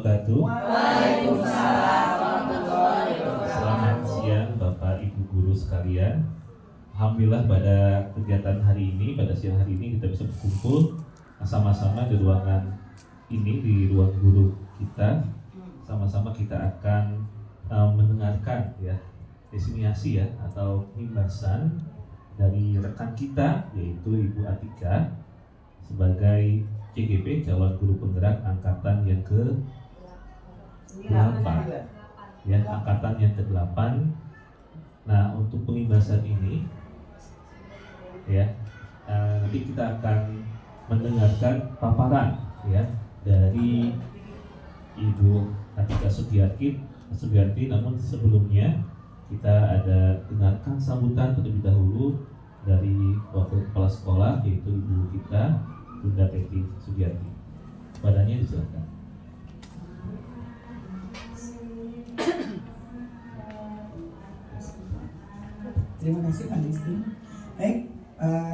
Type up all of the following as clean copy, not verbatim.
wabarakatuh. Waalaikumsalam warahmatullahi wabarakatuh. Selamat siang Bapak Ibu guru sekalian. Alhamdulillah pada kegiatan hari ini, pada siang hari ini kita bisa berkumpul sama-sama di ruangan ini, di ruang guru kita. Sama-sama kita akan mendengarkan ya destinasi ya atau pembahasan dari rekan kita yaitu Ibu Atika sebagai CGP calon guru penggerak angkatan yang ke-8 ya, angkatan yang ke-8. Nah, untuk pembahasan ini ya nanti kita akan mendengarkan paparan ya dari Ibu Atika Sugiarti. Namun sebelumnya kita ada dengarkan sambutan terlebih dahulu dari Wakil Kepala Sekolah yaitu Ibu kita Bunda Teti Sugiarti. Badannya disilakan. Terima kasih Pak Disti. Baik,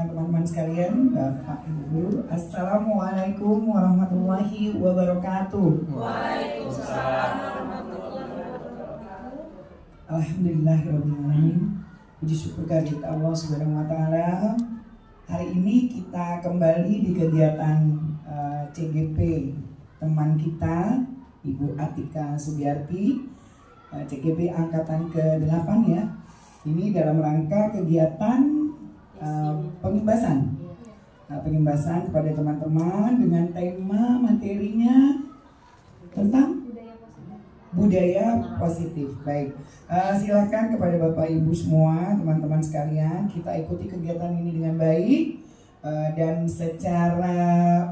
teman-teman sekalian, Bapak Ibu Guru, Assalamualaikum warahmatullahi wabarakatuh. Waalaikumsalam warahmatullahi wabarakatuh. Alhamdulillahirrahmanirrahim. Puji syukur kehadirat Allah Subhanahu wa Ta'ala. Hari ini kita kembali di kegiatan CGP teman kita Ibu Atika Sugiarti, CGP angkatan ke-8 ya. Ini dalam rangka kegiatan pengimbasan kepada teman-teman dengan tema materinya tentang budaya positif. Baik, silakan kepada Bapak Ibu semua, teman-teman sekalian, kita ikuti kegiatan ini dengan baik dan secara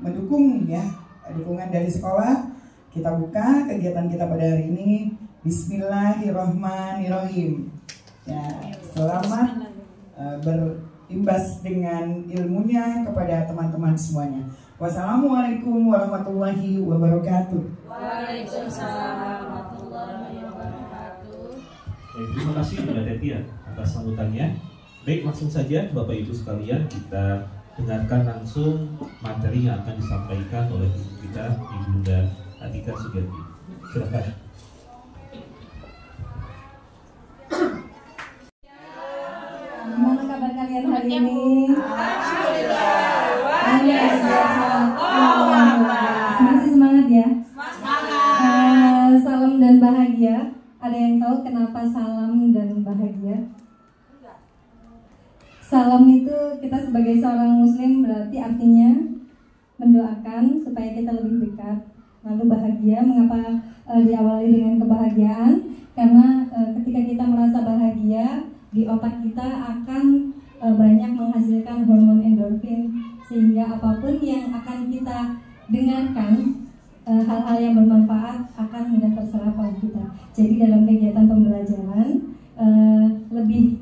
mendukung ya, dukungan dari sekolah. Kita buka kegiatan kita pada hari ini. Bismillahirrahmanirrahim. Ya, selamat berimbas dengan ilmunya kepada teman-teman semuanya. Wassalamualaikum warahmatullahi wabarakatuh. Waalaikumsalam warahmatullahi wabarakatuh. Terima kasih Bunda Teti atas sambutannya. Baik, langsung saja Bapak Ibu sekalian kita dengarkan langsung materi yang akan disampaikan oleh ibu kita Ibunda Atika Sugiarti. Silakan. Gimana kabar kalian hari ini? Alhamdulillah. Masih semangat ya? Semangat. Salam dan bahagia. Ada yang tahu kenapa salam dan bahagia? Salam itu kita sebagai seorang muslim berarti artinya mendoakan supaya kita lebih dekat. Lalu bahagia, mengapa diawali dengan kebahagiaan? Karena ketika kita merasa bahagia, di otak kita akan banyak menghasilkan hormon endorfin, sehingga apapun yang akan kita dengarkan, hal-hal yang bermanfaat akan mudah terserap oleh kita. Jadi dalam kegiatan pembelajaran lebih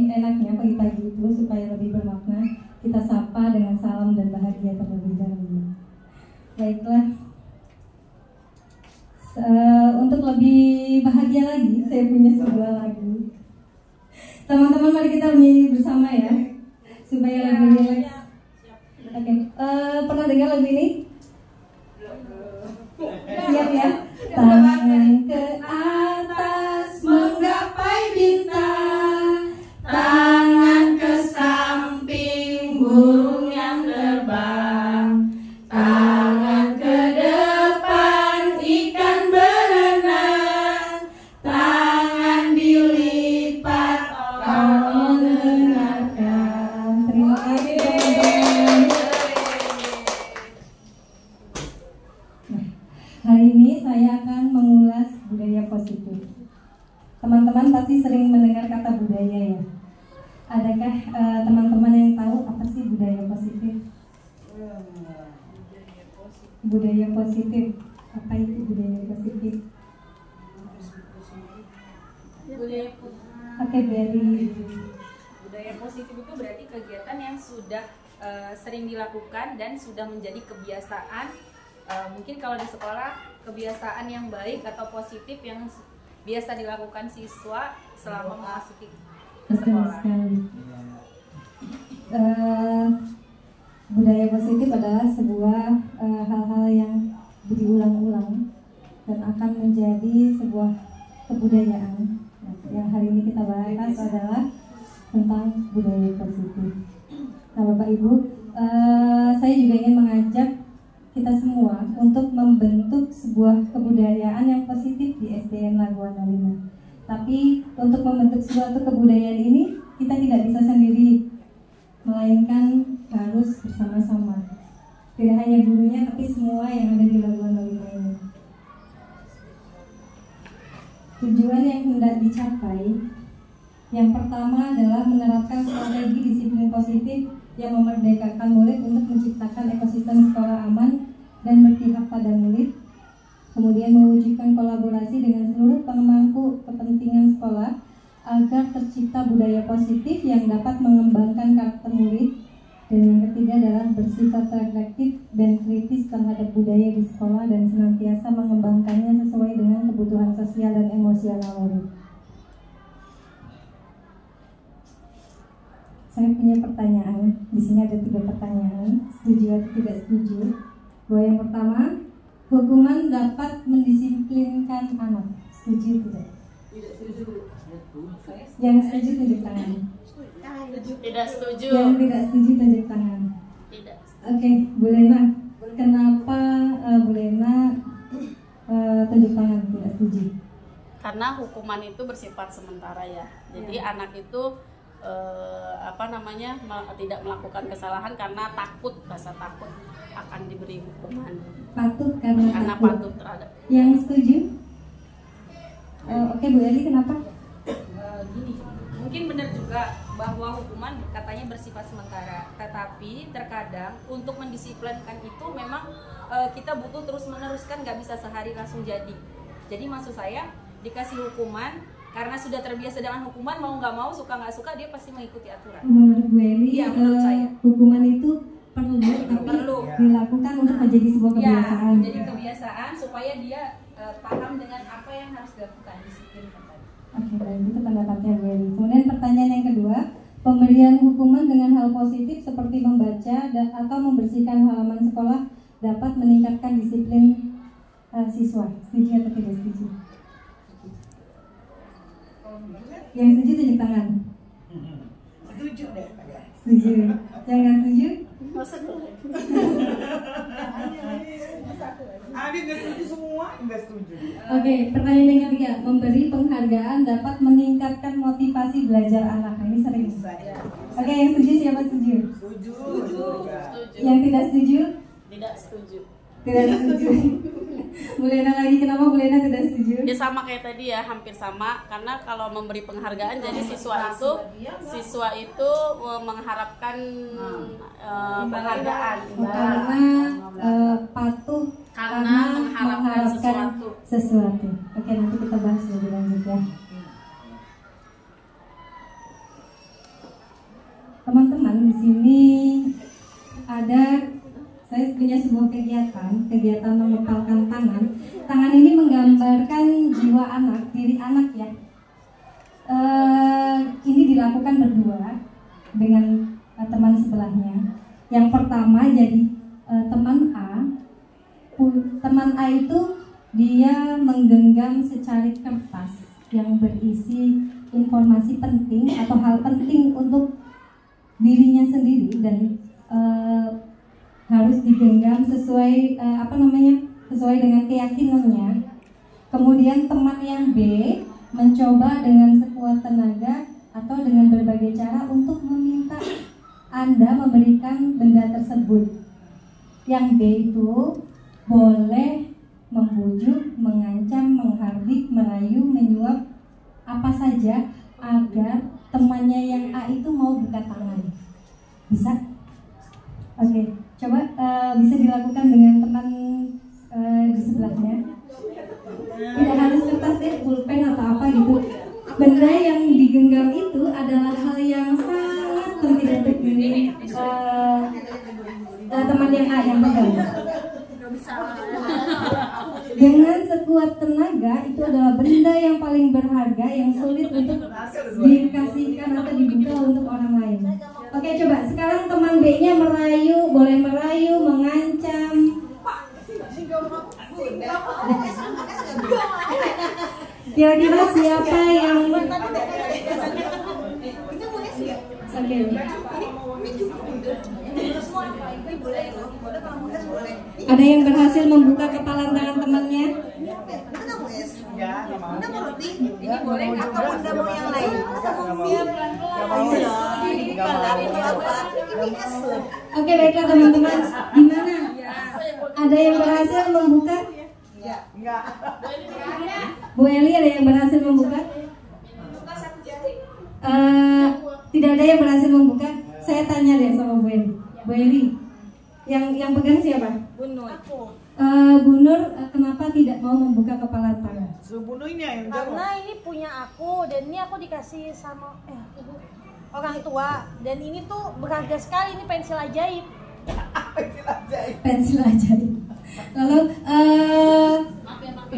enaknya pagi-pagi itu supaya lebih bermakna kita sapa dengan salam dan bahagia terlebih dahulu. Baiklah, untuk lebih bahagia lagi saya punya sebuah lagu. Teman-teman mari kita nyanyi bersama ya supaya lebih rileks. Oke, pernah dengar lagu ini? Siap ya? Tangan ke atas menggapai bintang, tangan ke samping burung yang terbang, tangan ke depan ikan berenang, tangan dilipat kau mendengarkan. Terima kasih teman-teman. Hari ini saya akan mengulas budaya positif. Teman-teman pasti sering mendengar kata budaya ya. Adakah teman-teman yang tahu apa sih budaya positif? Budaya positif. Apa itu budaya positif? Oke, Beri. Budaya positif itu berarti kegiatan yang sudah sering dilakukan dan sudah menjadi kebiasaan. Mungkin kalau di sekolah kebiasaan yang baik atau positif yang biasa dilakukan siswa selama memasuki Betul sekolah. sekali. Budaya positif adalah sebuah hal-hal yang diulang-ulang dan akan menjadi sebuah kebudayaan. Nah, yang hari ini kita bahas adalah tentang budaya positif. Nah, Bapak Ibu, saya juga ingin mengajak kita semua untuk membentuk sebuah kebudayaan yang positif di SDN Laguan 05. Tapi untuk membentuk suatu kebudayaan ini kita tidak bisa sendiri, melainkan harus bersama-sama. Tidak hanya gurunya, tapi semua yang ada di Laguan 05 ini. Tujuan yang hendak dicapai, yang pertama adalah menerapkan strategi disiplin positif yang memerdekakan murid untuk menciptakan ekosistem sekolah aman dan berpihak pada murid. Kemudian mewujudkan kolaborasi dengan seluruh pemangku kepentingan sekolah agar tercipta budaya positif yang dapat mengembangkan karakter murid. Dan yang ketiga adalah bersifat reflektif dan kritis terhadap budaya di sekolah dan senantiasa mengembangkannya sesuai dengan kebutuhan sosial dan emosional murid. Saya punya pertanyaan. Di sini ada 3 pertanyaan. Setuju atau tidak setuju? Bahwa yang pertama, hukuman dapat mendisiplinkan anak. Setuju tidak? Tidak setuju. Yang setuju tunjuk tangan. Tidak setuju. Yang tidak setuju tunjuk tangan. Tidak. Oke, Bu Lena. Kenapa Bu Lena tunjuk tangan tidak setuju? Karena hukuman itu bersifat sementara ya. Jadi anak itu tidak melakukan kesalahan karena takut, rasa takut akan diberi hukuman. Patuh karena Patuh terhadap. Yang setuju? Oke, Bu Eli, kenapa? Gini, mungkin benar juga bahwa hukuman katanya bersifat sementara, tetapi terkadang untuk mendisiplinkan itu memang kita butuh terus meneruskan, nggak bisa sehari langsung jadi. Jadi maksud saya dikasih hukuman karena sudah terbiasa dengan hukuman, mau nggak mau, suka nggak suka, dia pasti mengikuti aturan. Menurut Bu Eli, Iya, menurut saya. hukuman itu perlu tapi dilakukan untuk menjadi sebuah kebiasaan. Ya, jadi kebiasaan supaya dia paham dengan apa yang harus dilakukan, disiplin katanya. Oke, baik, itu pendapatnya Bu Eli. Kemudian pertanyaan yang kedua, pemberian hukuman dengan hal positif seperti membaca atau membersihkan halaman sekolah dapat meningkatkan disiplin siswa. Setuju atau tidak setuju? Yang setuju tunjuk tangan. Setuju deh. Setuju. Yang nggak setuju? Ada nggak setuju semua? Nggak setuju. Oke, pertanyaan yang ketiga, memberi penghargaan dapat meningkatkan motivasi belajar anak. Nah, ini sering. Oke, yang setuju siapa setuju? Setuju. Yang tidak setuju? Tidak setuju. Tidak setuju. Bu Lena lagi, kenapa Bu Lena tidak setuju? Ya sama kayak tadi ya, hampir sama. Karena kalau memberi penghargaan, jadi siswa itu mengharapkan penghargaan. Karena patuh karena mengharapkan sesuatu. Oke, nanti kita bahas lebih lanjut ya. Teman-teman, di sini saya punya sebuah kegiatan mengepalkan tangan. Tangan ini menggambarkan jiwa anak, diri anak ya. Ini dilakukan berdua dengan teman sebelahnya. Yang pertama jadi teman A. Teman A itu dia menggenggam secarik kertas yang berisi informasi penting atau hal penting untuk dirinya sendiri dan harus digenggam sesuai sesuai dengan keyakinannya. Kemudian teman yang B mencoba dengan sekuat tenaga atau dengan berbagai cara untuk meminta Anda memberikan benda tersebut. Yang B itu boleh membujuk, mengancam, menghardik, merayu, menyuap apa saja agar temannya yang A itu mau buka tangan. Bisa? Oke, coba bisa dilakukan dengan teman di sebelahnya. Tidak harus kertas deh, pulpen atau apa gitu. Benda yang digenggam itu adalah hal yang sangat penting untuk diri teman yang A yang pegang. Dengan sekuat tenaga, itu adalah benda yang paling berharga yang sulit untuk dikasihkan atau dibuka untuk orang lain. Oke, coba sekarang teman B-nya merayu, boleh merayu, mengancam. Kira-kira siapa yang Oke. Ada yang berhasil membuka kepalan tangan temannya? Ini boleh atau Bunda mau yang lain? Oke, baiklah teman-teman. Gimana? Ada yang berhasil membuka? Bu Eli, ada yang berhasil membuka? Tidak ada yang berhasil membuka. Saya tanya deh sama Bu Eli. Bu Eli, yang pegang siapa? Bu Nur. Bu Nur, kenapa tidak mau membuka kepala tangan? Karena ini punya aku dan ini aku dikasih sama orang tua dan ini tuh berharga sekali, ini pensil ajaib. Pensil ajaib. Lalu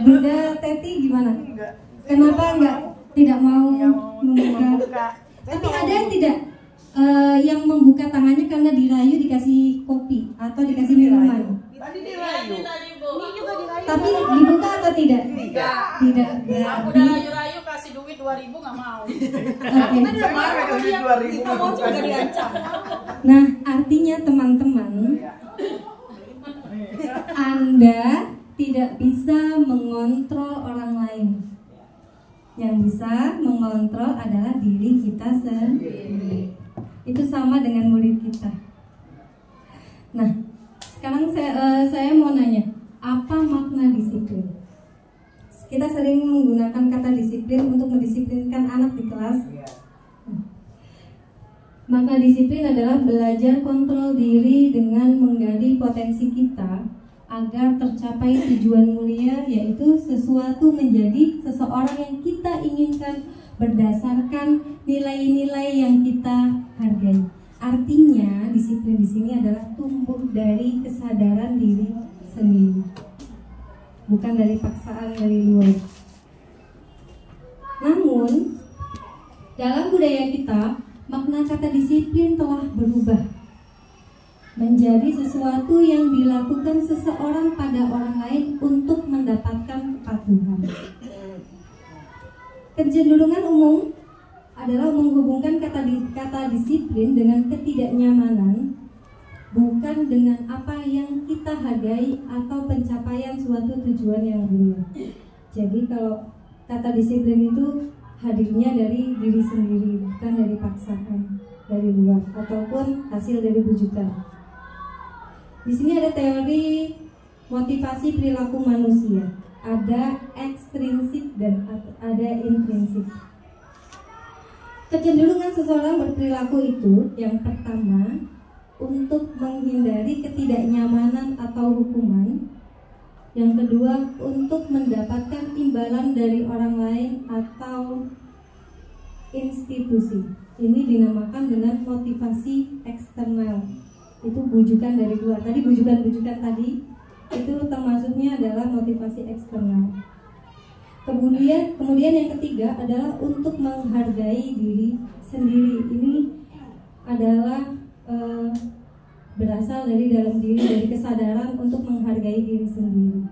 Bunda Teti gimana? Kenapa tidak mau membuka? Tapi ada yang tidak yang membuka tangannya karena dirayu dikasih kopi atau dikasih minuman. Tadi dirayu. Ini juga dirayu. Tapi dibuka atau tidak? Tidak. Aku udah rayu-rayu kasih duit 2.000 nggak mau. Nah, artinya teman-teman, Anda tidak bisa mengontrol orang lain. Yang bisa mengontrol adalah diri kita sendiri. Itu sama dengan murid kita. Nah, sekarang saya mau nanya, apa makna disiplin? Kita sering menggunakan kata disiplin untuk mendisiplinkan anak di kelas. Makna disiplin adalah belajar kontrol diri dengan menggali potensi kita agar tercapai tujuan mulia, yaitu sesuatu menjadi seseorang yang kita inginkan berdasarkan nilai-nilai yang kita hargai. Artinya disiplin di sini adalah tumbuh dari kesadaran diri sendiri, bukan dari paksaan dari luar. Namun dalam budaya kita, makna kata disiplin telah berubah menjadi sesuatu yang dilakukan seseorang pada orang lain untuk mendapatkan kepatuhan. Kecenderungan umum adalah menghubungkan kata disiplin dengan ketidaknyamanan, bukan dengan apa yang kita hargai atau pencapaian suatu tujuan yang mulia. Jadi kalau kata disiplin itu hadirnya dari diri sendiri, bukan dari paksaan dari luar ataupun hasil dari bujukan. Di sini ada teori motivasi perilaku manusia. Ada ekstrinsik dan ada intrinsik. Kecenderungan seseorang berperilaku itu yang pertama untuk menghindari ketidaknyamanan atau hukuman. Yang kedua untuk mendapatkan imbalan dari orang lain atau institusi. Ini dinamakan dengan motivasi eksternal. Itu bujukan dari luar. Tadi bujukan-bujukan tadi itu termasuknya adalah motivasi eksternal. Kemudian yang ketiga adalah untuk menghargai diri sendiri. Ini adalah berasal dari dalam diri, dari kesadaran untuk menghargai diri sendiri.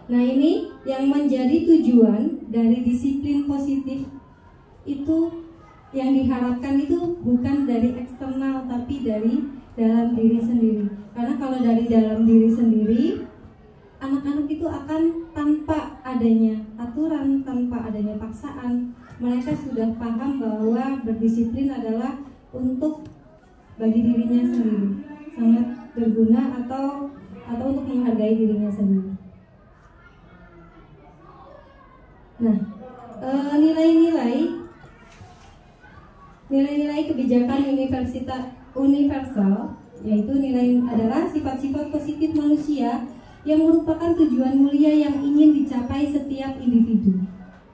Nah, ini yang menjadi tujuan dari disiplin positif itu. Yang diharapkan itu bukan dari eksternal tapi dari dalam diri sendiri. Karena kalau dari dalam diri sendiri, anak-anak itu akan tanpa adanya aturan, tanpa adanya paksaan, mereka sudah paham bahwa berdisiplin adalah untuk bagi dirinya sendiri, sangat berguna atau untuk menghargai dirinya sendiri. Nah, nilai-nilai kebijakan universal, yaitu nilai adalah sifat-sifat positif manusia yang merupakan tujuan mulia yang ingin dicapai setiap individu.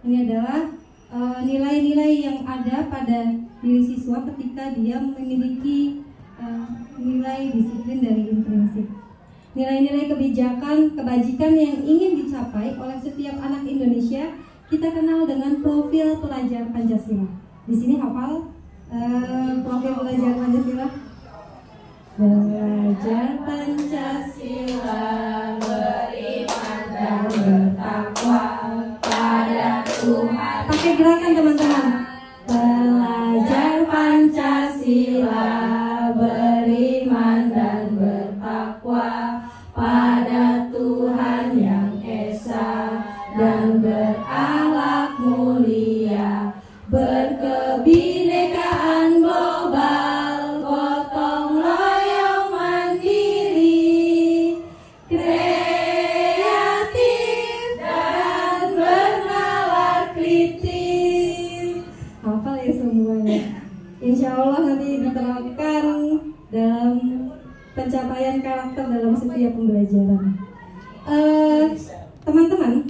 Ini adalah nilai-nilai yang ada pada diri siswa ketika dia memiliki nilai disiplin dari intrinsik. Nilai-nilai kebajikan yang ingin dicapai oleh setiap anak Indonesia kita kenal dengan profil pelajar Pancasila. Di sini hafal profil pelajar Pancasila. Belajar Pancasila pada Tuhan yang esa dan berakhlak mulia, berkebinekaan global, gotong royong mandiri, kreatif dan bernalar kritis. Hafal ya semuanya. Insya Allah nanti diterapkan dalam pencapaian karakter dalam setiap pembelajaran. Teman-teman,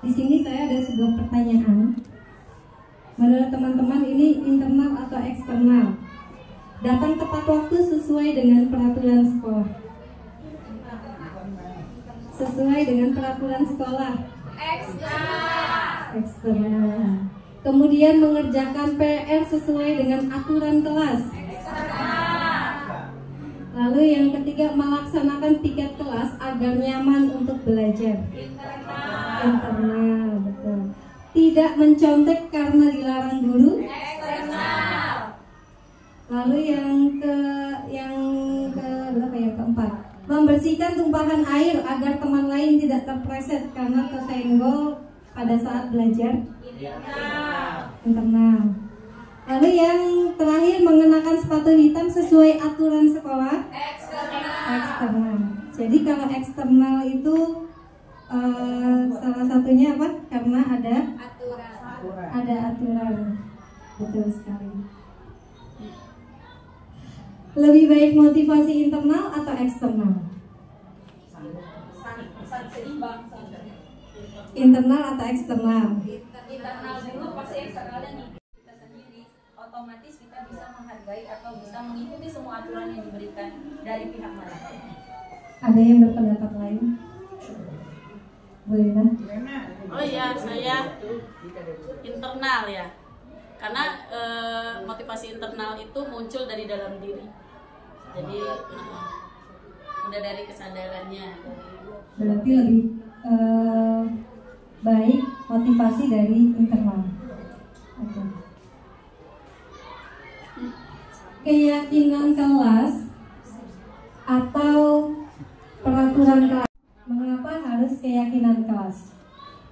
di sini saya ada sebuah pertanyaan. Menurut teman-teman ini internal atau eksternal? Datang tepat waktu sesuai dengan peraturan sekolah. Sesuai dengan peraturan sekolah. Eksternal. Kemudian mengerjakan PR sesuai dengan aturan kelas. Lalu yang ketiga, melaksanakan tiket kelas agar nyaman untuk belajar. Internal, betul. Tidak mencontek karena dilarang guru. Lalu keempat, membersihkan tumpahan air agar teman lain tidak terpleset karena tersenggol pada saat belajar. Internal. Lalu yang terakhir, mengenakan sepatu hitam sesuai aturan sekolah. Eksternal. Jadi kalau eksternal itu salah satunya apa? Karena ada aturan. Betul sekali. Lebih baik motivasi internal atau eksternal? Internal atau eksternal? Internal dulu, pasti eksternalnya nih kita sendiri. Otomatis kita bisa menghargai atau bisa mengikuti semua aturan yang diberikan dari pihak mana. Ada yang berpendapat lain? Boleh kan? Oh iya, saya internal ya. Karena motivasi internal itu muncul dari dalam diri. Jadi udah dari kesadarannya. Berarti lebih baik motivasi dari internal. Oke. Keyakinan kelas atau peraturan kelas? Mengapa harus keyakinan kelas?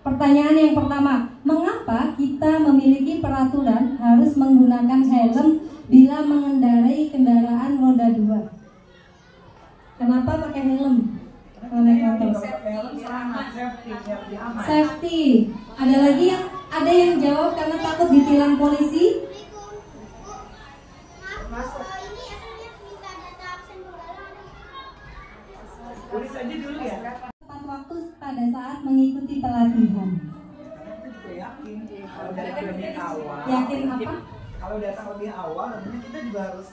Pertanyaan yang pertama, mengapa kita memiliki peraturan harus menggunakan helm bila mengendarai kendaraan roda 2? Kenapa pakai helm? Safety. Ada yang jawab karena takut ditilang polisi. Tulis aja dulu ya. Tepat waktu pada saat mengikuti pelatihan. Yakin kalau datang lebih awal. Yakin apa? Kalau datang lebih awal, artinya kita juga harus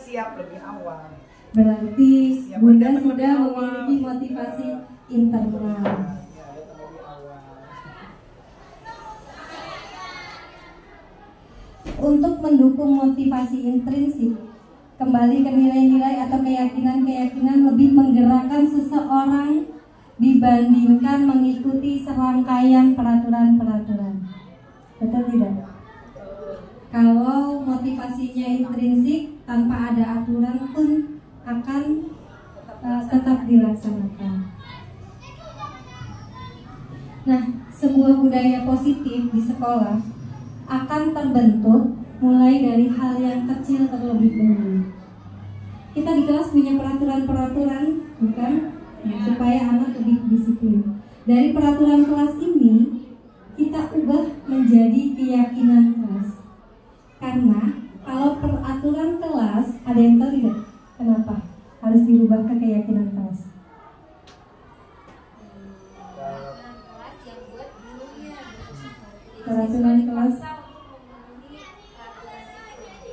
siap lebih awal. Berarti Bunda sudah memiliki motivasi internal. Untuk mendukung motivasi intrinsik, kembali ke nilai-nilai atau keyakinan-keyakinan lebih menggerakkan seseorang dibandingkan mengikuti serangkaian peraturan-peraturan. Betul tidak? Kalau motivasinya intrinsik, tanpa ada aturan pun akan tetap dilaksanakan. Nah, sebuah budaya positif di sekolah akan terbentuk mulai dari hal yang kecil terlebih dahulu. Kita di kelas punya peraturan-peraturan, bukan? Supaya anak lebih disiplin. Dari peraturan kelas ini, kita ubah menjadi keyakinan kelas. Karena kalau peraturan kelas, ada yang tahu tidak? Kenapa harus dirubah ke keyakinan kelas? Peraturan kelas.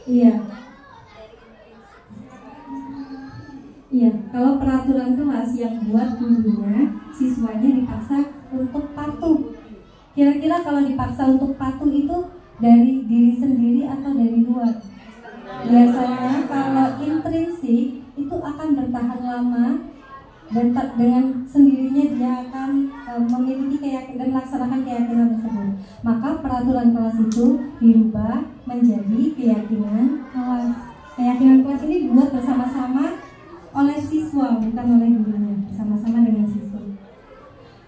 Iya. Iya, kalau peraturan kelas yang buat gurunya, siswanya dipaksa untuk patuh. Kira-kira kalau dipaksa untuk patuh itu dari diri sendiri atau dari luar? Biasanya kalau intrinsik itu akan bertahan lama dan dengan sendirinya dia akan memiliki keyakinan dan melaksanakan keyakinan tersebut. Maka peraturan kelas itu dirubah menjadi keyakinan kelas. Keyakinan kelas ini dibuat bersama-sama oleh siswa, bukan oleh gurunya.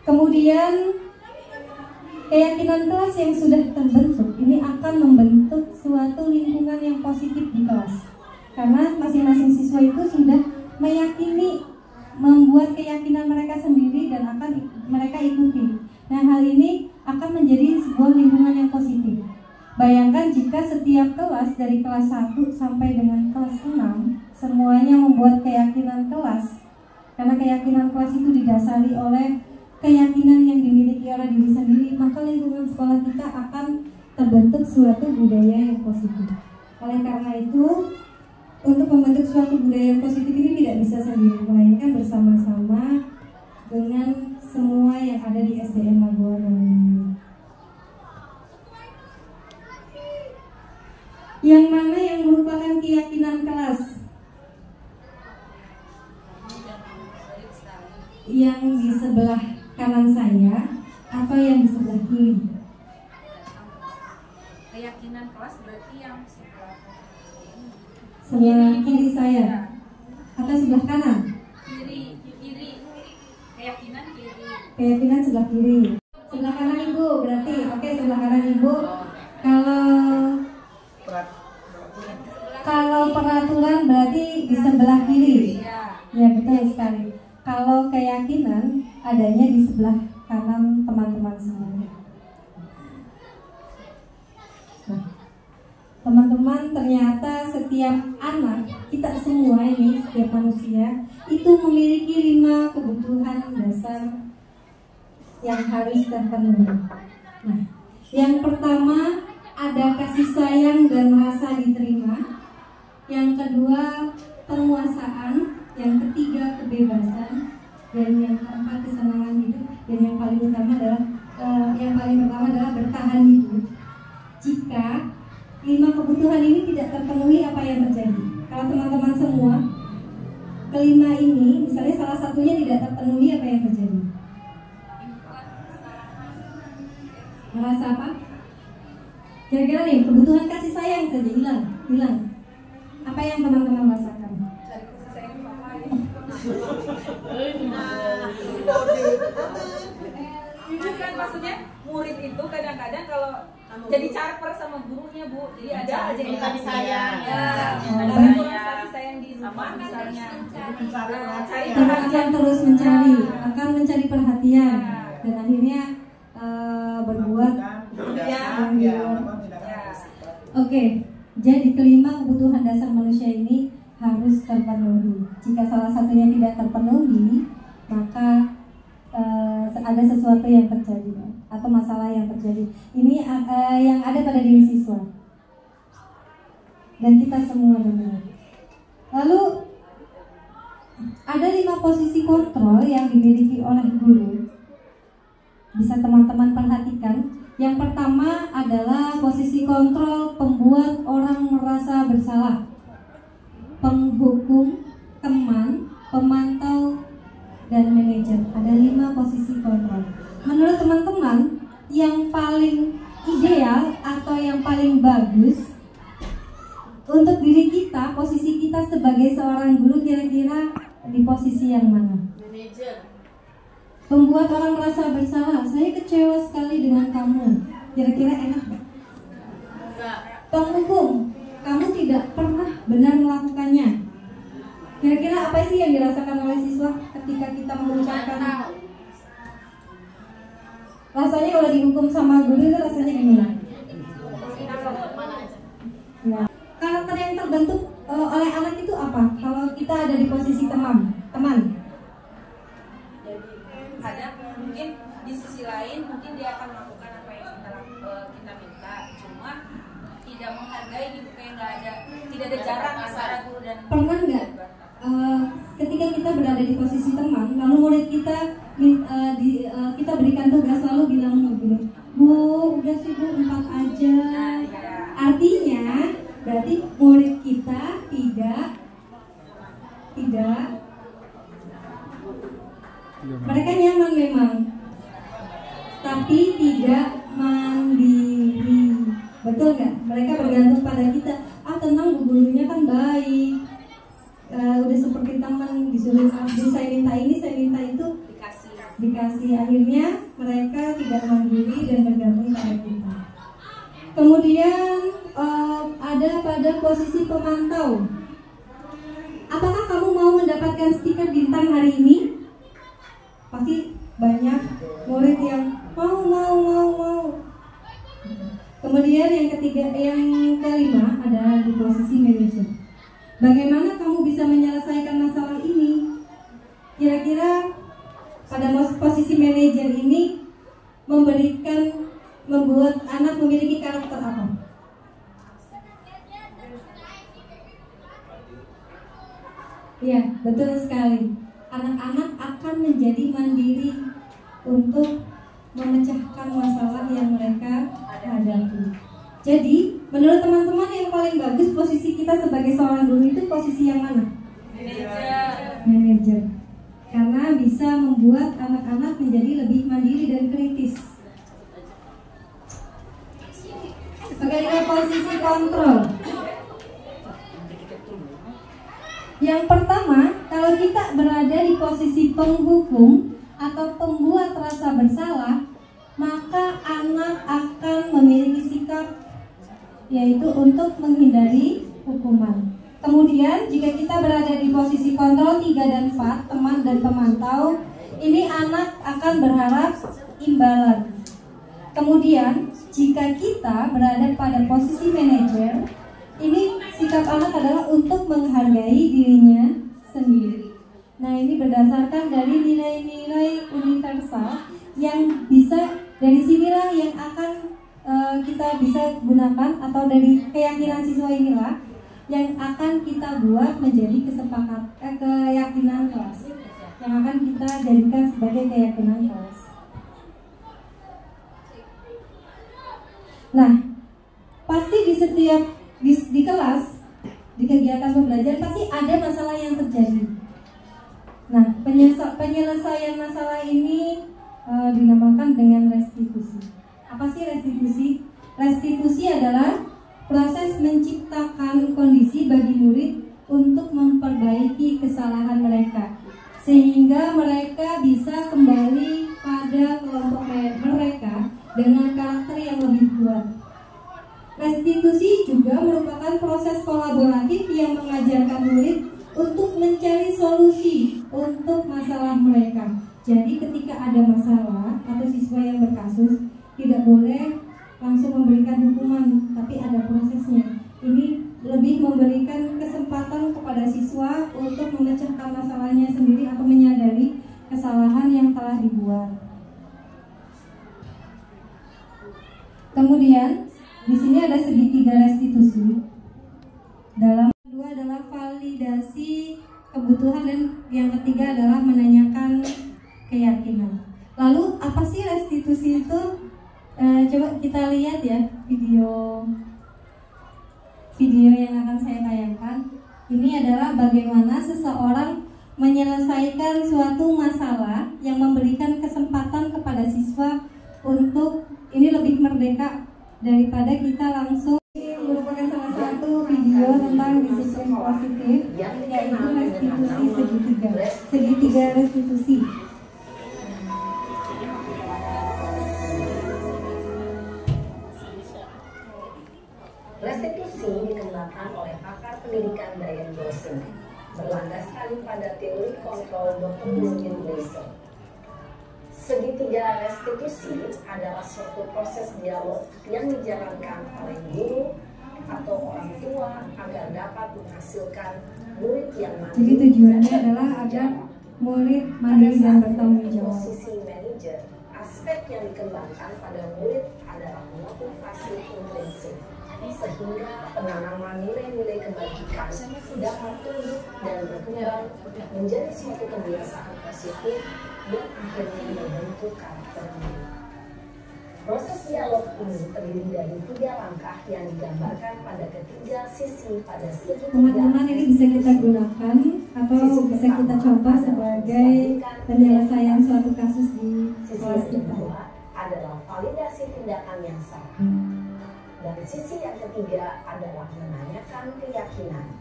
Kemudian keyakinan kelas yang sudah terbentuk ini akan membentuk suatu lingkungan yang positif di kelas, karena masing-masing siswa itu sudah meyakini, membuat keyakinan mereka sendiri dan akan mereka ikuti. Nah, hal ini akan menjadi sebuah lingkungan yang positif. Bayangkan jika setiap kelas dari kelas 1 sampai dengan kelas 6 semuanya membuat keyakinan kelas, karena keyakinan kelas itu didasari oleh keyakinan yang dimiliki oleh diri sendiri, maka lingkungan sekolah kita akan terbentuk suatu budaya yang positif. Oleh karena itu, untuk membentuk suatu budaya yang positif ini tidak bisa sendiri, melainkan bersama-sama dengan semua yang ada di SDN Labuan ini. Yang mana yang merupakan keyakinan kelas? Yang di sebelah kanan saya atau yang di sebelah kiri? Keyakinan kelas berarti yang sebelah kiri saya atau sebelah kanan? Kiri. Keyakinan kiri. Keyakinan sebelah kiri. Sebelah kanan Ibu berarti. Oke, sebelah kanan Ibu. Kalau peraturan berarti di sebelah kiri. Ya, betul sekali. Kalau keyakinan adanya di sebelah kanan teman-teman semua. Nah, teman-teman, ternyata setiap anak, kita semua ini, setiap manusia itu memiliki 5 kebutuhan dasar yang harus terpenuhi. Nah, yang pertama ada kasih sayang dan rasa diterima. Yang kedua penguasaan. Yang ketiga kebebasan. Dan yang keempat kesenangan hidup. Dan yang paling utama adalah bertahan hidup. Jika 5 kebutuhan ini tidak terpenuhi, apa yang terjadi? Kalau teman-teman semua kelima ini, misalnya salah satunya tidak terpenuhi, apa yang terjadi? Merasa apa? Kira-kira nih, kebutuhan kasih sayang saja hilang. Apa yang teman-teman rasakan? Itu kan maksudnya murid itu kadang-kadang kalau jadi caper sama gurunya, Bu. Jadi ada aja yang kasih sayang. Ada kurang kasih sayang di rumah misalnya. Cari perhatian, terus akan mencari perhatian dan akhirnya berbuat yang di luar. Oke, jadi kelima kebutuhan dasar manusia ini harus terpenuhi. Jika salah satunya tidak terpenuhi, maka ada sesuatu yang terjadi atau masalah yang terjadi. Ini yang ada pada diri siswa dan kita semua benar. Lalu ada 5 posisi kontrol yang dimiliki oleh guru. Bisa teman-teman perhatikan. Yang pertama adalah posisi kontrol pembuat orang merasa bersalah, penghukum, teman, pemantau, dan manajer. Ada 5 posisi kontrol. Menurut teman-teman, yang paling ideal atau yang paling bagus untuk diri kita, posisi kita sebagai seorang guru kira-kira di posisi yang mana? Manajer. Pembuat orang merasa bersalah. Saya kecewa sekali dengan kamu. Kira-kira enak gak? Enggak. Penghukum, kamu tidak pernah benar melakukannya. Kira-kira apa sih yang dirasakan oleh siswa ketika kita mengucapkan? Rasanya kalau dihukum sama guru itu rasanya gimana? Ya. Karakter yang terbentuk oleh anak itu apa? Kalau kita ada di posisi teman. Ada mungkin di sisi lain mungkin dia akan melakukan apa yang kita minta, cuma tidak menghargai gitu, kayak tidak ada jarak antara guru dan pernah nggak ketika kita berada di posisi teman, lalu murid kita kita berikan tugas lalu bilang begini, Bu, udah sih Bu, 4 aja. Artinya berarti murid kita tidak mereka nyaman memang, tapi tidak mandiri. Betul nggak? Mereka bergantung pada kita. Tenang, bu gurunya kan baik. Udah seperti teman, disuruh saya minta ini, saya minta itu, akhirnya mereka tidak mandiri dan bergantung pada kita. Kemudian ada pada posisi pemantau. Apakah kamu mau mendapatkan stiker bintang hari ini? Pasti banyak murid yang mau. Kemudian yang kelima adalah di posisi manajer. Bagaimana kamu bisa menyelesaikan masalah ini? Kira-kira pada posisi manajer ini membuat anak memiliki karakter apa? Ya, betul sekali. Anak-anak akan menjadi mandiri untuk memecahkan masalah yang mereka hadapi. Jadi, menurut teman-teman yang paling bagus posisi kita sebagai seorang guru itu posisi yang mana? Manajer. Karena bisa membuat anak-anak menjadi lebih mandiri dan kritis. Bagaimana posisi kontrol? Yang pertama, kalau kita berada di posisi penghukum atau pembuat rasa bersalah, maka anak akan memiliki sikap yaitu untuk menghindari hukuman. Kemudian jika kita berada di posisi kontrol 3 dan 4, teman dan pemantau, ini anak akan berharap imbalan. Kemudian jika kita berada pada posisi manajer, ini sikap anak adalah untuk menghargai dirinya sendiri. Nah, ini berdasarkan dari nilai-nilai universal yang bisa dari sinilah yang akan kita bisa gunakan, atau dari keyakinan siswa inilah yang akan kita buat menjadi keyakinan kelas, yang akan kita jadikan sebagai keyakinan kelas. Nah, pasti di setiap di kelas, di kegiatan pembelajaran pasti ada masalah yang terjadi. Nah, penyelesaian masalah ini dinamakan dengan restitusi. Apa sih restitusi? Restitusi adalah proses menciptakan kondisi bagi murid untuk memperbaiki kesalahan mereka, sehingga mereka bisa kembali pada kelompok mereka dengan karakter yang lebih kuat. Restitusi juga merupakan proses kolaboratif yang mengajarkan murid untuk mencari solusi untuk masalah mereka. Jadi ketika ada masalah atau siswa yang berkasus, tidak boleh langsung memberikan hukuman, tapi ada prosesnya. Ini lebih memberikan kesempatan kepada siswa untuk memecahkan masalahnya sendiri atau menyadari kesalahan yang telah dibuat. Kemudian di sini ada segitiga restitusi. Dalam kedua adalah validasi kebutuhan, dan yang ketiga adalah menanyakan keyakinan. Lalu apa sih restitusi itu? Coba kita lihat ya video yang akan saya tayangkan. Ini adalah bagaimana seseorang menyelesaikan suatu masalah yang memberikan kesempatan kepada siswa untuk ini lebih merdeka daripada kita langsung. Ini merupakan salah satu video tentang disiplin positif, yaitu restitusi segitiga restitusi. Restitusi dikembangkan oleh pakar pendidikan Diane Bowson, berlandaskan pada teori kontrol Dr. William Glasser. Segitiga restitusi adalah suatu proses dialog yang dijalankan oleh guru atau orang tua agar dapat menghasilkan murid yang mandiri. Jadi tujuannya adalah agar murid mandiri dan bertanggung jawab. Posisi manajer, aspek yang dikembangkan pada murid adalah motivasi intrinsik, sehingga penanaman nilai-nilai kebajikan dapat tumbuh dan berkembang menjadi suatu kebiasaan positif yang akhirnya membentuk karakter diri. Proses dialog ini terdiri dari 3 langkah yang digambarkan pada ketiga sisi pada segitiga. Teman-teman, ini bisa kita gunakan atau bisa kita coba sebagai penyelesaian suatu kasus di kelas kita. Adalah validasi tindakan yang salah. Dan sisi yang ketiga adalah menanyakan keyakinan.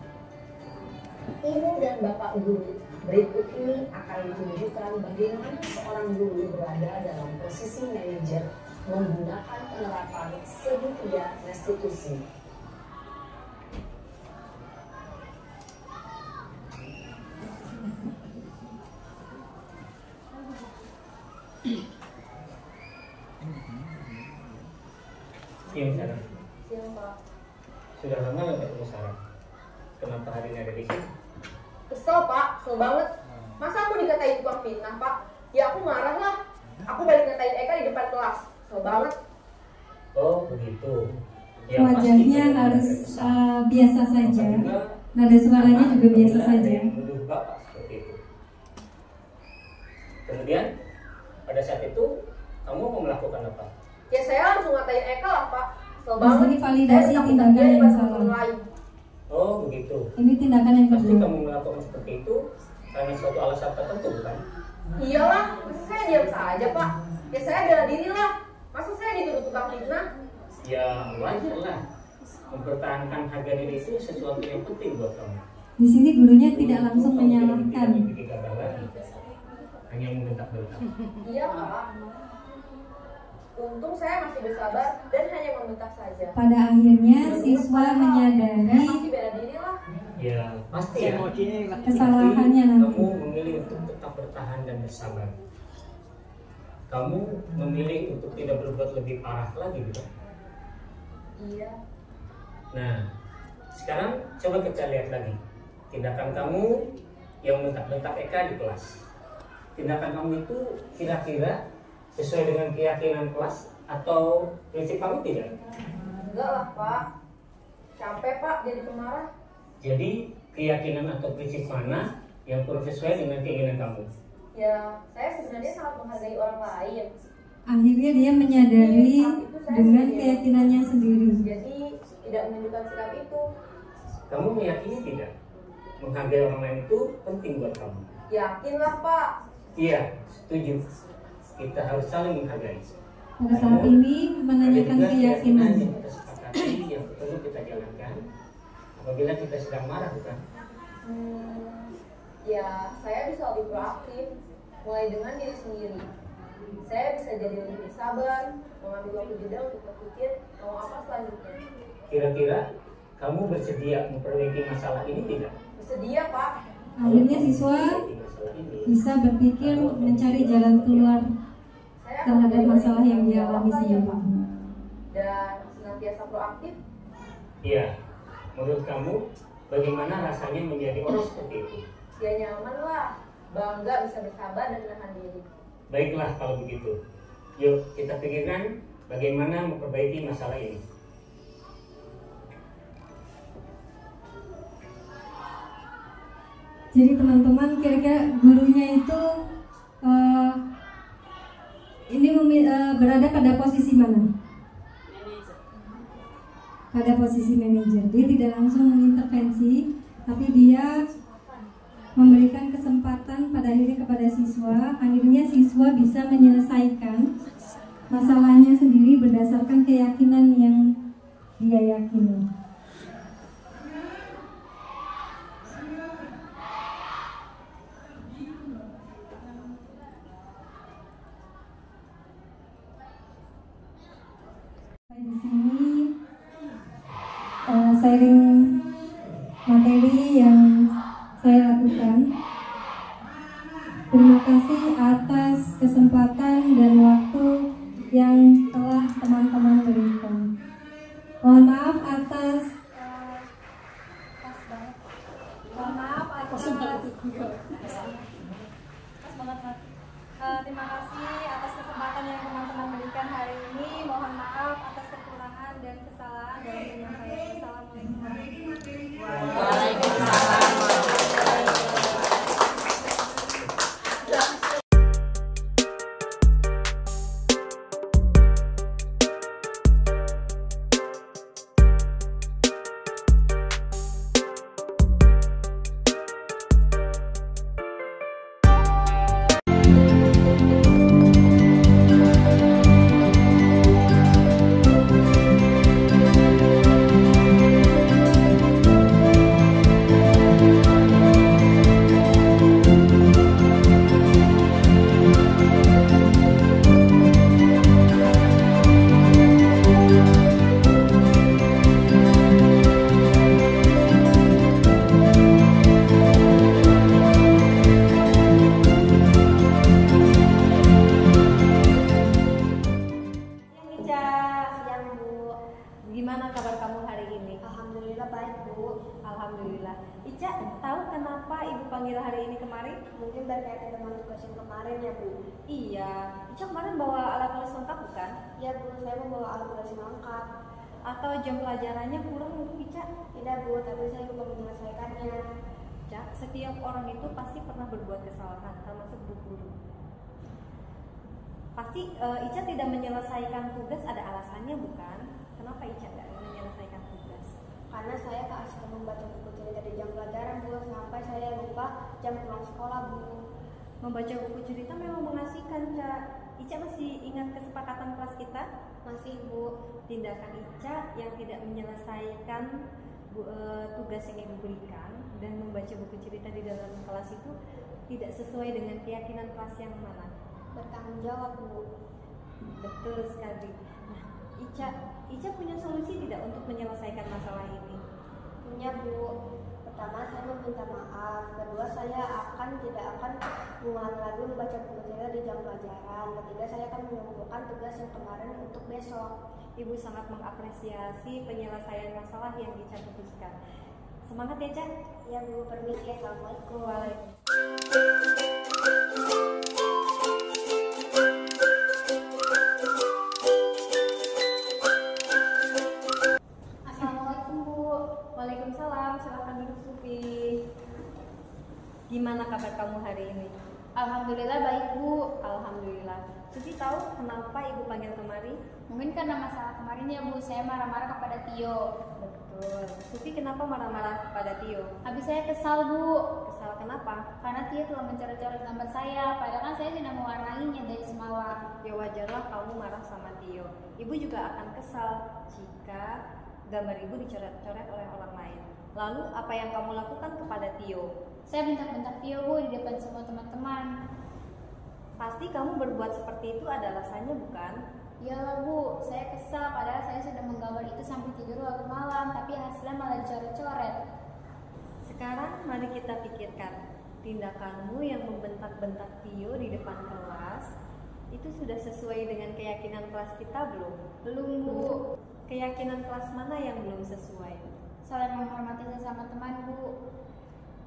Ibu dan Bapak Guru, berikut ini akan menunjukkan bagaimana seorang guru berada dalam posisi manajer menggunakan penerapan segitiga restitusi. Siang Sarah. Siang Pak. Sudah lama nggak ketemu Sarah? Kenapa hari ini ada di sini? Kesel Pak, kesel banget. Masa aku dikatain tukang fitnah Pak? Ya aku marah lah. Aku balik ngatain Eka di depan kelas. Kesel banget. Oh begitu. Ya, Wajahnya pasti harus ada biasa saja. Apabila Nada suaranya juga biasa apabila ada saja. yang menuduh Bapak seperti itu. Kemudian pada saat itu kamu mau melakukan apa? Ya saya langsung ngatain Eka lah Pak. Kesel Di banget. sini validasi Saya tindakan dia yang depan salah. temen lain. Oh begitu. Ini tindakan yang Pasti kedua. kamu melakukan seperti itu karena suatu alasan tertentu bukan? Iyalah, masa saya diam saja Pak? Ya saya bela diri lah. Masa saya dituduh tukang fitnah? Ya wajar lah. Mempertahankan harga diri itu sesuatu yang penting buat kamu. Di sini gurunya tidak Kamu langsung kalau tidak menyalahkan. memiliki gambaran, hanya membentak-bentak. Iya Pak. Untung saya masih bersabar dan hanya membentak saja. Pada akhirnya siswa Saya menyadari pasti bela diri lah. Ya pasti ya. kesalahannya Tapi nanti. kamu memilih untuk tetap bertahan dan bersabar. Kamu memilih untuk tidak berbuat lebih parah lagi, bukan? Iya. Nah, sekarang coba kita lihat lagi tindakan kamu yang bentak-bentak Eka di kelas. Tindakan kamu itu kira-kira sesuai dengan keyakinan kelas atau prinsip kamu tidak? Enggak lah Pak. Capek Pak jadi pemarah. Jadi keyakinan atau prinsip mana yang kurang sesuai dengan keinginan kamu? Ya saya sebenarnya sangat menghargai orang lain. Akhirnya dia menyadari dengan keyakinannya sendiri. Jadi tidak menunjukkan sikap itu. Kamu meyakini tidak? Menghargai orang lain itu penting buat kamu. Yakin lah Pak. Iya, setuju. Kita harus saling menghargai. Pada saat ini menanyakan Ada juga keyakinan. yang kita sepakati yang perlu kita jalankan apabila kita sedang marah, bukan? Ya saya bisa lebih proaktif. Mulai dengan diri sendiri. Saya bisa jadi lebih bersabar, mengambil waktu jeda untuk berpikir mau apa selanjutnya. Kira-kira kamu bersedia memperbaiki masalah ini tidak? Bersedia Pak. Akhirnya siswa Memperbaiki masalah ini, bisa berpikir mencari jalan keluar Saya terhadap menjadi masalah yang lebih dialami bertanggung jawab sendiri. lah, ya, Pak. Dan senantiasa proaktif. Iya. Menurut kamu bagaimana rasanya menjadi orang seperti itu? Ya nyaman lah. Bangga bisa bersabar dan menahan diri. Baiklah kalau begitu. Yuk kita pikirkan bagaimana memperbaiki masalah ini. Jadi teman-teman kira-kira gurunya itu berada pada posisi mana? Pada posisi manajer. Dia tidak langsung mengintervensi, tapi dia memberikan kesempatan pada akhirnya kepada siswa. Akhirnya siswa bisa menyelesaikan masalahnya sendiri berdasarkan keyakinan yang dia yakini. Di sini sharing materi yang saya lakukan. Terima kasih atas kesempatan dan waktu yang telah teman-teman berikan. Mohon maaf atas terima kasih atas kesempatan yang teman-teman berikan hari ini. Mohon maaf atas kekurangan dan kesalahan dalam penyampaian. Assalamualaikum warahmatullahi wabarakatuh. Alhamdulillah. Ica, tahu kenapa Ibu panggil hari ini kemari? Mungkin berkaitan dengan tugas yang kemarin ya Bu. Iya, Ica kemarin bawa alat tulis lengkap bukan? Ya Bu, saya membawa alat tulis lengkap. Atau jam pelajarannya kurang untuk Ica? Tidak Bu, tapi saya lupa menyelesaikannya. Ica, setiap orang itu pasti pernah berbuat kesalahan, termasuk Bu Guru. Pasti Ica tidak menyelesaikan tugas ada alasannya bukan? Kenapa Ica tidak menyelesaikan tugas? Karena saya keasikan membaca buku cerita di jam pelajaran Bu, sampai saya lupa jam pulang sekolah Bu. Membaca buku cerita memang mengasihkan, Ca. Ica masih ingat kesepakatan kelas kita? Masih Bu. Tindakan Ica yang tidak menyelesaikan tugas yang Ibu berikan dan membaca buku cerita di dalam kelas itu tidak sesuai dengan keyakinan kelas yang mana? Bertanggung jawab Bu. Betul sekali. Nah, Ica punya solusi tidak untuk menyelesaikan masalah ini? Punya Bu. Pertama, saya meminta maaf. Kedua, saya tidak akan mengulangi lagi membaca buku cerita di jam pelajaran. Ketiga, saya akan mengumpulkan tugas yang kemarin untuk besok. Ibu sangat mengapresiasi penyelesaian masalah yang Ica putuskan. Semangat ya, Ca. Ya Bu, permisi. Assalamualaikum. Assalamualaikum Bu. Waalaikumsalam. Silakan duduk Sufi. Gimana kabar kamu hari ini? Alhamdulillah baik Bu. Alhamdulillah. Sufi tahu kenapa Ibu panggil kemari? Mungkin karena masalah kemarin ya Bu, saya marah-marah kepada Tio. Betul. Sufi kenapa marah-marah kepada Tio? Habis saya kesal Bu. Kesal kenapa? Karena Tio telah mencoret-coret gambar saya, padahal kan saya tidak mewarnainya dari semalam. Ya wajarlah kamu marah sama Tio. Ibu juga akan kesal jika gambar Ibu dicoret-coret oleh orang lain. Lalu apa yang kamu lakukan kepada Tio? Saya bentak-bentak Tio Bu di depan semua teman-teman. Pasti kamu berbuat seperti itu ada alasannya bukan? Iyalah Bu, saya kesal padahal saya sudah menggambar itu sampai tidur larut malam, tapi hasilnya malah dicoret-coret. Sekarang mari kita pikirkan, tindakanmu yang membentak-bentak Tio di depan kelas itu sudah sesuai dengan keyakinan kelas kita belum? Belum Bu. Keyakinan kelas mana yang belum sesuai? Saling menghormati sesama teman Bu.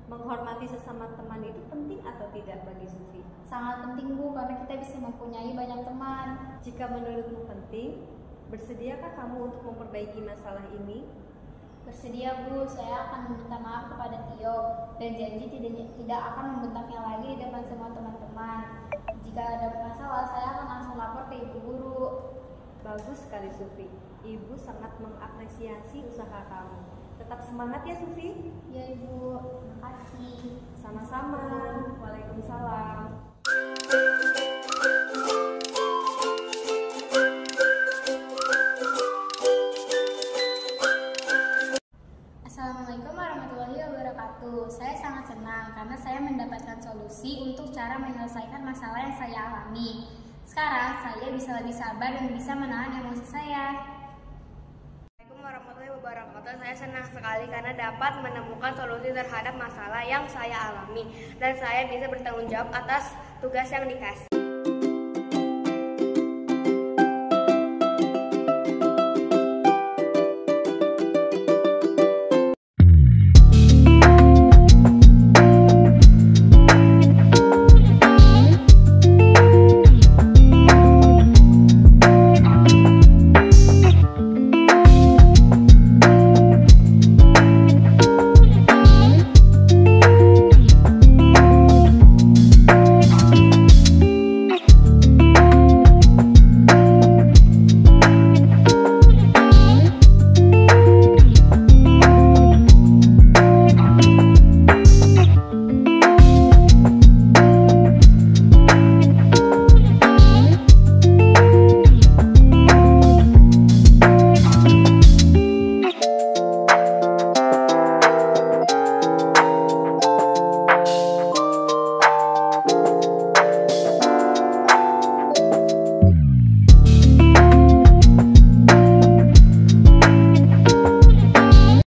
Menghormati sesama teman itu penting atau tidak bagi Sufi? Sangat penting Bu, karena kita bisa mempunyai banyak teman. Jika menurutmu penting, bersediakah kamu untuk memperbaiki masalah ini? Bersedia Bu, saya akan meminta maaf kepada Tio dan janji tidak akan membentaknya lagi di depan semua teman-teman. Jika ada masalah, saya akan langsung lapor ke Ibu Guru. Bagus sekali Sufi, Ibu sangat mengapresiasi usaha kamu. Tetap semangat ya Sufi. Ya Ibu, terima kasih. Sama-sama. Waalaikumsalam. Assalamualaikum warahmatullahi wabarakatuh. Saya sangat senang karena saya mendapatkan solusi untuk cara menyelesaikan masalah yang saya alami. Sekarang saya bisa lebih sabar dan bisa menahan emosi saya. Assalamualaikum warahmatullahi wabarakatuh. Saya senang sekali karena dapat menemukan solusi terhadap masalah yang saya alami dan saya bisa bertanggung jawab atas tugas yang dikasih.